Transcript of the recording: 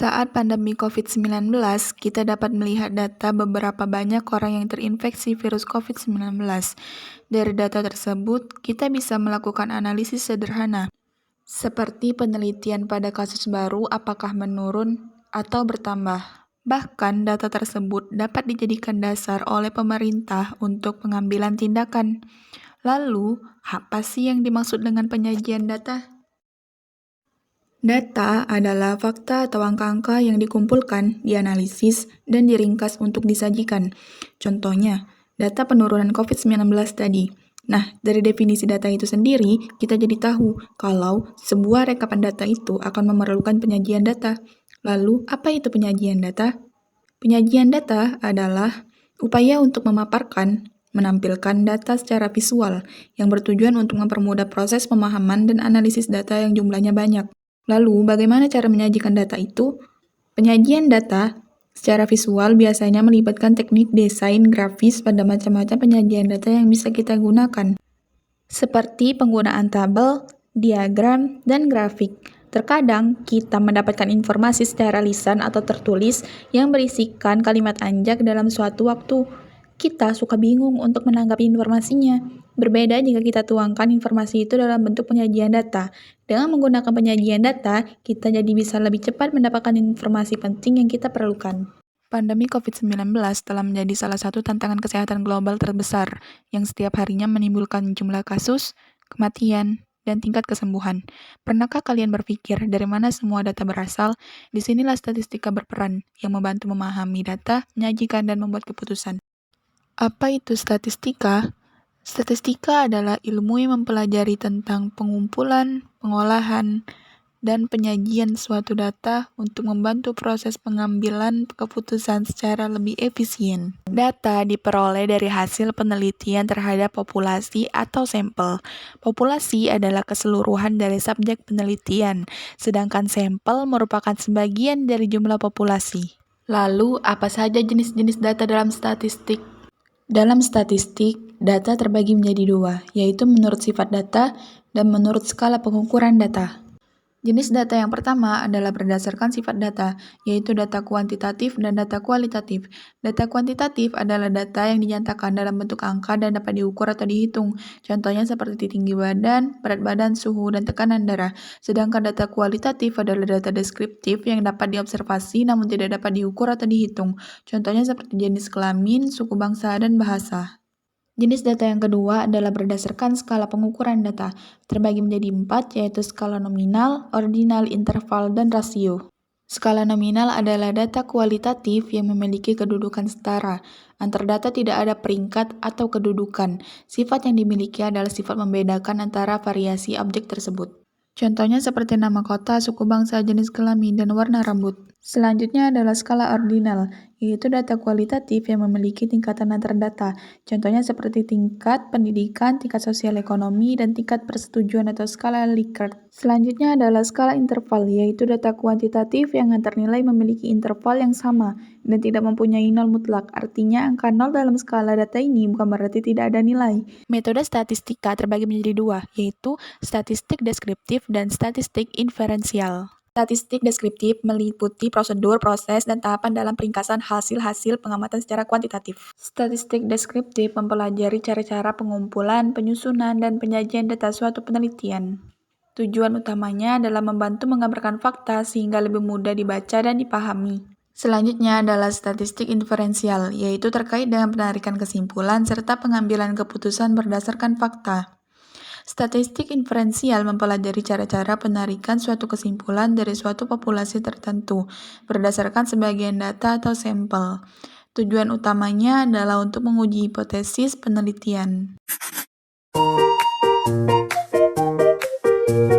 Saat pandemi COVID-19, kita dapat melihat data beberapa banyak orang yang terinfeksi virus COVID-19. Dari data tersebut, kita bisa melakukan analisis sederhana, seperti penelitian pada kasus baru apakah menurun atau bertambah. Bahkan, data tersebut dapat dijadikan dasar oleh pemerintah untuk pengambilan tindakan. Lalu, apa sih yang dimaksud dengan penyajian data? Data adalah fakta atau angka-angka yang dikumpulkan, dianalisis, dan diringkas untuk disajikan. Contohnya, data penurunan COVID-19 tadi. Nah, dari definisi data itu sendiri, kita jadi tahu kalau sebuah rekapan data itu akan memerlukan penyajian data. Lalu, apa itu penyajian data? Penyajian data adalah upaya untuk memaparkan, menampilkan data secara visual yang bertujuan untuk mempermudah proses pemahaman dan analisis data yang jumlahnya banyak. Lalu, bagaimana cara menyajikan data itu? Penyajian data secara visual biasanya melibatkan teknik desain grafis pada macam-macam penyajian data yang bisa kita gunakan, seperti penggunaan tabel, diagram, dan grafik. Terkadang, kita mendapatkan informasi secara lisan atau tertulis yang berisikan kalimat anjak dalam suatu waktu. Kita suka bingung untuk menanggapi informasinya. Berbeda jika kita tuangkan informasi itu dalam bentuk penyajian data. Dengan menggunakan penyajian data, kita jadi bisa lebih cepat mendapatkan informasi penting yang kita perlukan. Pandemi COVID-19 telah menjadi salah satu tantangan kesehatan global terbesar yang setiap harinya menimbulkan jumlah kasus, kematian, dan tingkat kesembuhan. Pernahkah kalian berpikir dari mana semua data berasal? Disinilah statistika berperan yang membantu memahami data, menyajikan, dan membuat keputusan. Apa itu statistika? Statistika adalah ilmu yang mempelajari tentang pengumpulan, pengolahan, dan penyajian suatu data untuk membantu proses pengambilan keputusan secara lebih efisien. Data diperoleh dari hasil penelitian terhadap populasi atau sampel. Populasi adalah keseluruhan dari subjek penelitian, sedangkan sampel merupakan sebagian dari jumlah populasi. Lalu, apa saja jenis-jenis data dalam statistik? Dalam statistik, data terbagi menjadi dua, yaitu menurut sifat data dan menurut skala pengukuran data. Jenis data yang pertama adalah berdasarkan sifat data, yaitu data kuantitatif dan data kualitatif. Data kuantitatif adalah data yang dinyatakan dalam bentuk angka dan dapat diukur atau dihitung. Contohnya seperti tinggi badan, berat badan, suhu, dan tekanan darah. Sedangkan data kualitatif adalah data deskriptif yang dapat diobservasi namun tidak dapat diukur atau dihitung. Contohnya seperti jenis kelamin, suku bangsa, dan bahasa. Jenis data yang kedua adalah berdasarkan skala pengukuran data, terbagi menjadi 4, yaitu skala nominal, ordinal, interval, dan rasio. Skala nominal adalah data kualitatif yang memiliki kedudukan setara. Antar data tidak ada peringkat atau kedudukan. Sifat yang dimiliki adalah sifat membedakan antara variasi objek tersebut. Contohnya seperti nama kota, suku bangsa, jenis kelamin, dan warna rambut. Selanjutnya adalah skala ordinal, yaitu data kualitatif yang memiliki tingkatan antar data. Contohnya seperti tingkat pendidikan, tingkat sosial ekonomi, dan tingkat persetujuan atau skala Likert. Selanjutnya adalah skala interval, yaitu data kuantitatif yang antar nilai memiliki interval yang sama dan tidak mempunyai nol mutlak. Artinya angka nol dalam skala data ini bukan berarti tidak ada nilai. Metode statistika terbagi menjadi dua, yaitu statistik deskriptif dan statistik inferensial. Statistik deskriptif meliputi prosedur, proses, dan tahapan dalam peringkasan hasil-hasil pengamatan secara kuantitatif. Statistik deskriptif mempelajari cara-cara pengumpulan, penyusunan, dan penyajian data suatu penelitian. Tujuan utamanya adalah membantu menggambarkan fakta sehingga lebih mudah dibaca dan dipahami. Selanjutnya adalah statistik inferensial, yaitu terkait dengan penarikan kesimpulan serta pengambilan keputusan berdasarkan fakta. Statistik inferensial mempelajari cara-cara penarikan suatu kesimpulan dari suatu populasi tertentu berdasarkan sebagian data atau sampel. Tujuan utamanya adalah untuk menguji hipotesis penelitian.